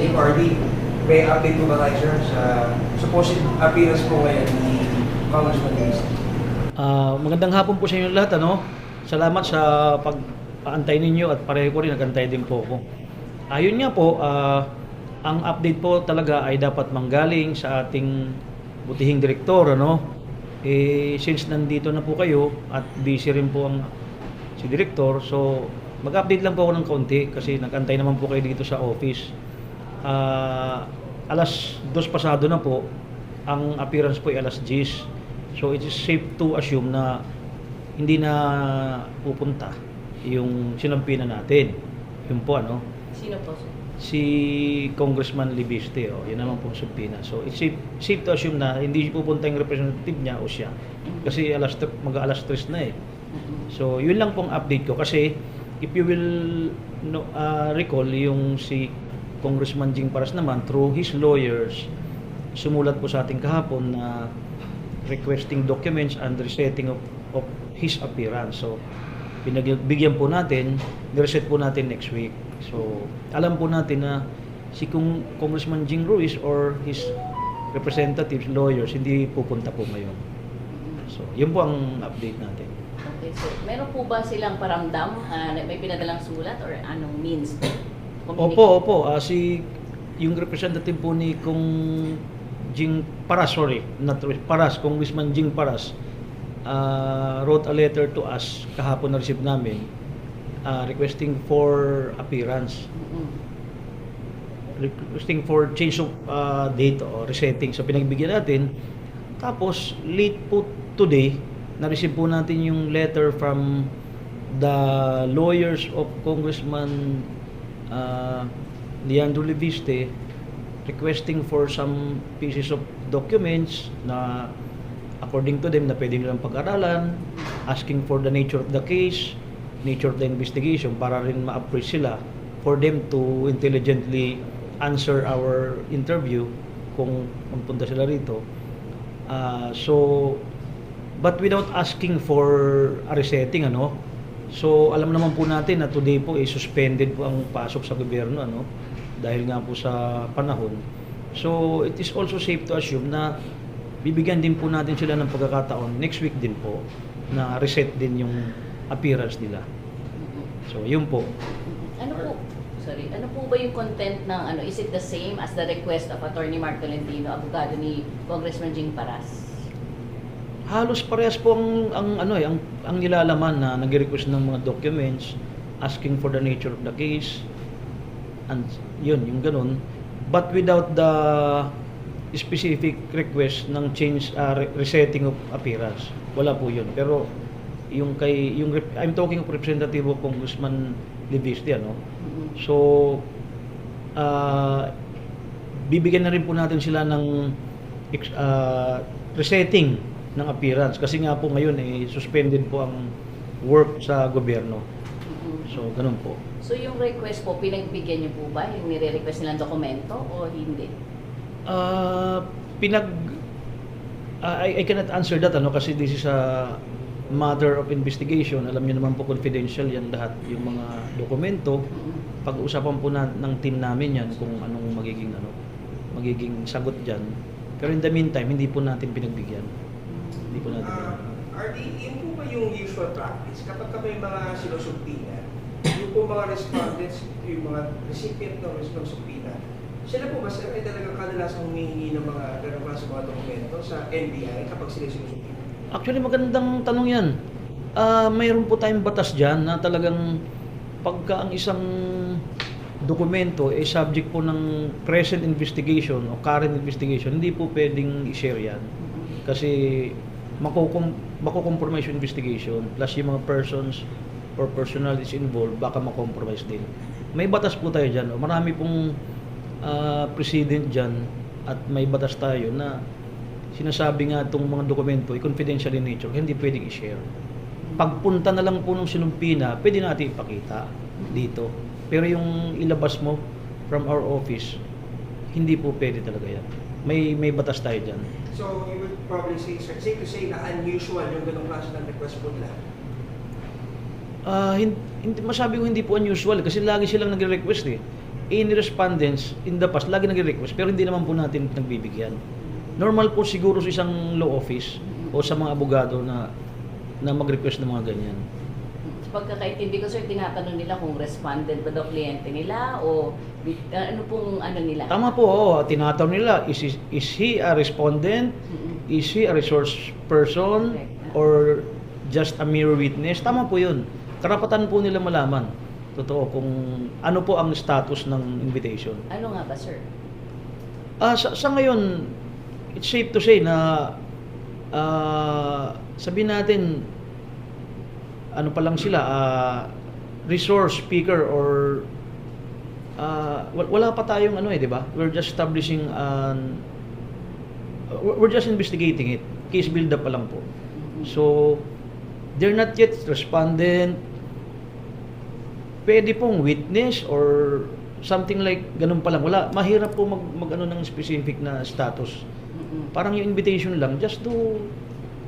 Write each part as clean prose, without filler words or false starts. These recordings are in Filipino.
Same RD, may update po ba tayo, sir, sa supposed appearance po ngayon ni Congressman Luis? Magandang hapon po sa inyo lahat. Salamat sa pag-aantay ninyo at pareho ko rin nag-antay din po ako. Ayun nga po, ang update po talaga ay dapat manggaling sa ating butihing direktor. Since nandito na po kayo at busy rin po si direktor, so mag-update lang po ako ng kaunti kasi nag-antay naman po kayo dito sa office. Alas 2 pasado na po, ang appearance po ay alas 10. So it is safe to assume na hindi na pupunta yung sinampinan natin. Yun po Sino po? si Congressman Libiste, yun naman po sumpina. So it's safe to assume na hindi pupunta yung representative niya o siya. Kasi mag-alas 3 na eh. So yun lang pong update ko kasi if you will recall yung si Congressman Jing Paras naman through his lawyers sumulat po sa ating kahapon na requesting documents and resetting of his appearance. So bigyan po natin, i-reset po natin next week. So alam po natin na si Congressman Jing Ruiz or his representatives, lawyers, hindi pupunta po ngayon. So yun po ang update natin. Okay, so meron po ba silang paramdam? May pinadalang sulat or anong means? Opo. Yung representative po ni Jing Paras, Congressman Jing Paras, wrote a letter to us kahapon na receive namin requesting for appearance. Requesting for change of date o resetting. So pinagbigyan natin. Tapos late po today, na-receive po natin yung letter from the lawyers of Congressman Leandro Libiste requesting for some pieces of documents na according to them na pwede nilang pag-aralan, asking for the nature of the case, nature of the investigation para rin ma-appraise sila for them to intelligently answer our interview kung magpunta sila rito. But without asking for a resetting, So alam naman po natin na today po suspended po ang pasok sa gobyerno, dahil nga po sa panahon. So it is also safe to assume na bibigyan din po natin sila ng pagkakataon next week din po na reset din yung appearance nila. So yun po. Ano po ba yung content ng is it the same as the request of Attorney Mark Tolentino, abogado ni Congressman Jing Paras? Halos parehas po ang nilalaman na nag-request ng mga documents, asking for the nature of the case, and yung ganun. But without the specific request ng change, resetting of appearance. Wala po yun. Pero I'm talking of representative of Congressman Libiste, So, bibigyan na rin po natin sila ng resetting ng appearance kasi nga po ngayon suspended po ang work sa gobyerno. So ganun po. So yung request po pinagbigyan niyo po ba yung nire-request nilang dokumento o hindi? I cannot answer that kasi this is a matter of investigation. Alam niyo naman po confidential yan lahat yung mga dokumento. Pag-uusapan po ng team namin yan kung anong magiging sagot diyan. Pero in the meantime hindi po natin pinagbigyan. Hindi po natin RD, yun po ba yung usual practice? Kapag may mga sinusubpina, yung po mga respondents, yung mga recipient ng subpina, sila po ba sir ay talagang kadalasang humihingi ng mga ganun sa mga dokumento sa NBI kapag sila sinusubpina? Actually, magandang tanong yan. Mayroon po tayong batas dyan na talagang pagka ang isang dokumento subject po ng present investigation o current investigation, hindi po pwedeng i-share yan. Kasi mako-compromise yung investigation plus yung mga persons or personalities involved baka ma-compromise din. May batas po tayo dyan. Marami pong precedent dyan at may batas tayo na sinasabi nga itong mga dokumento confidential in nature, hindi pwedeng i-share. Pagpunta na lang po ng sinumpina, pwede natin ipakita dito. Pero yung ilabas mo from our office, hindi po pwede talaga yan. May batas tayo dyan. So, you would probably say, sir, safe to say na unusual yung ganong klase ng request po nila? Hindi, masabi ko hindi po unusual kasi lagi silang nagre-request any respondents in the past, lagi nagre-request, pero hindi naman po natin nagbibigyan. Normal po siguro sa isang law office o sa mga abogado na mag-request ng mga ganyan. Sa pagkakaintindi ko, sir, tinatanong nila kung responded ba daw kliyente nila o ano pong ano nila? Tama po, oo. Tinatanong nila, is he a respondent? Is he a resource person? Correct. Or just a mere witness? Tama po yun. Karapatan po nila malaman. Totoo, kung ano po ang status ng invitation. Ano nga ba, sir? Sa ngayon, it's safe to say na sabihin natin, ano pa lang sila, resource speaker or wala pa tayong ano di ba? We're just establishing we're just investigating it. Case build up pa lang po. So, they're not yet respondent. Pwede pong witness or something like ganun pa lang. Wala, mahirap po mag-ano ng specific na status. Parang yung invitation lang, just to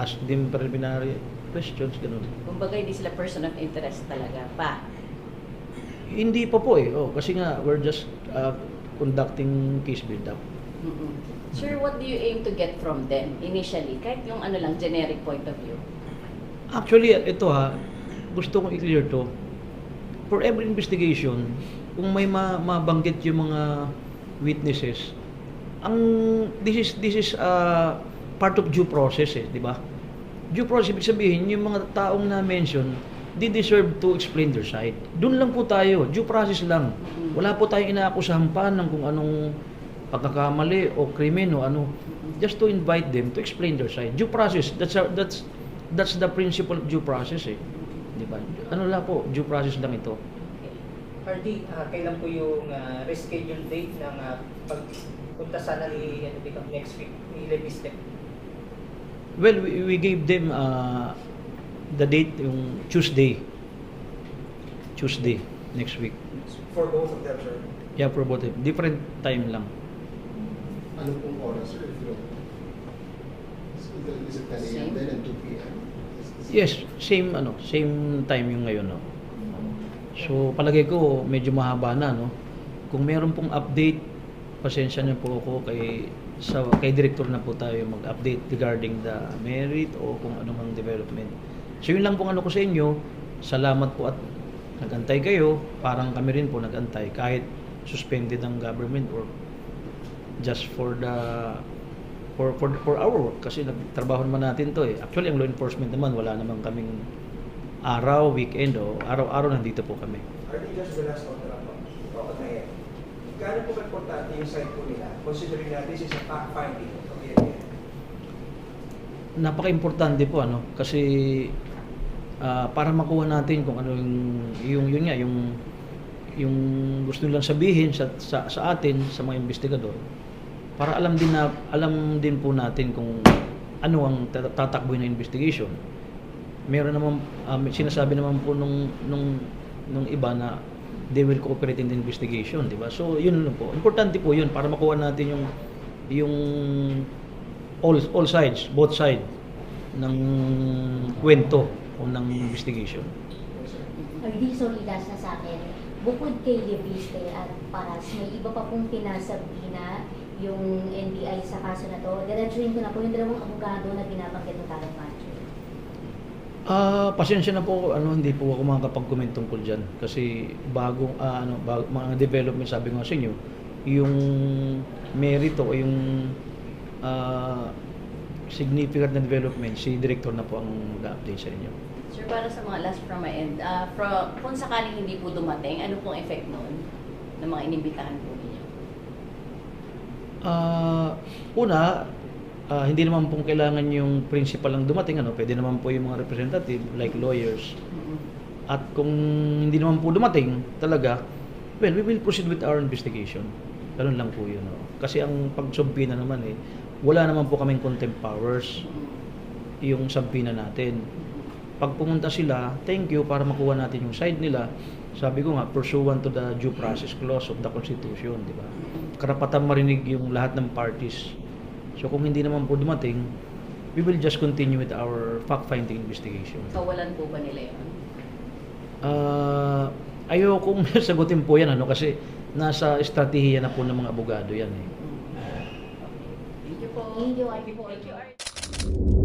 ask them preliminary questions, ganun. Kumbaga, hindi sila person of interest talaga pa. Hindi pa po kasi nga, we're just conducting case build-up. Sir, what do you aim to get from them initially? Kahit yung ano lang, generic point of view. Actually, ito gusto kong i-clear to. For every investigation, kung may mabanggit yung mga witnesses, this is part of due process di ba? Due process, ibig sabihin, yung mga taong na-mention, they deserve to explain their side. Doon lang po tayo, due process lang. Wala po tayong inaakusahan pa ng kung anong pagkakamali o krimen o ano. Just to invite them to explain their side. Due process, that's the principle of due process di ba? Ano lang po, due process lang ito. Hardy, kailan po yung reschedule date ng pagpunta sana ni next week ni Lebiste? Well, we gave them the date yung Tuesday next week. For both of them, sir. Yeah, for both. Different time lang. Ano pong oras, sir? Is it 10 a.m. then and 2 p.m.? Yes, same time yung ngayon, no. So, palagay ko medyo mahaba na, no. Kung meron pong update, pasensya niyo po ako kay director na po tayo mag-update regarding the merit o kung ano mang development. So, yun lang pong ano ko sa inyo. Salamat po at nag-antay kayo. Parang kami rin po nag-antay kahit suspended ang government or just for our work kasi nagtrabaho naman natin to Actually, ang law enforcement naman, wala naman kaming araw, weekend o araw-araw nandito po kami. Are they just the last one na po? Oo, na yan. Gaano po importante yung side po nila, considering na this is a fact-finding of the area? Napaka-importante po kasi para makuha natin kung ano yung gusto nilang sabihin sa atin, sa mga investigador. Para alam din po natin kung ano ang tatakbuhin na investigation. Meron naman sinasabi naman po nung iba na they will cooperate in the investigation, di ba? So yun lang po. Importante po yun para makuha natin yung all sides, both sides ng kwento o ng investigation. Hindi, sorry, last na sa akin. Bukod kay Lebiste at Paras, may iba pa pong pinasabina yung NBI sa kaso na to. Diretsuhin ko na po yung dalawang abogado na binabanggit ng Talong Macho. Pasensya na po hindi po ako makakapag-comment tungkol diyan kasi mga development, sabi ko sa inyo, yung merito o yung significant na development, si director na po ang mag-update sa inyo. Sir, para sa mga last from my end, kung sakaling hindi po dumating, ano pong effect noon ng mga inimbitahan po ninyo? Hindi naman pong kailangan yung principal lang dumating, pwede naman po yung mga representative like lawyers. At kung hindi naman po dumating talaga, well, we will proceed with our investigation. Ganun lang po yun. Kasi ang pagsumpina naman wala naman po kaming contempt powers yung sampina natin. Pag pumunta sila, thank you para makuha natin yung side nila. Sabi ko nga, pursuant to the due process clause of the Constitution, di ba? Karapatan marinig yung lahat ng parties. So kung hindi naman po dumating, we will just continue with our fact-finding investigation. Kawalan po ba nila yun? Ayokong sagutin po yan kasi nasa estratehiya na po ng mga abogado yan eh. Thank you po. Thank you, Thank you po.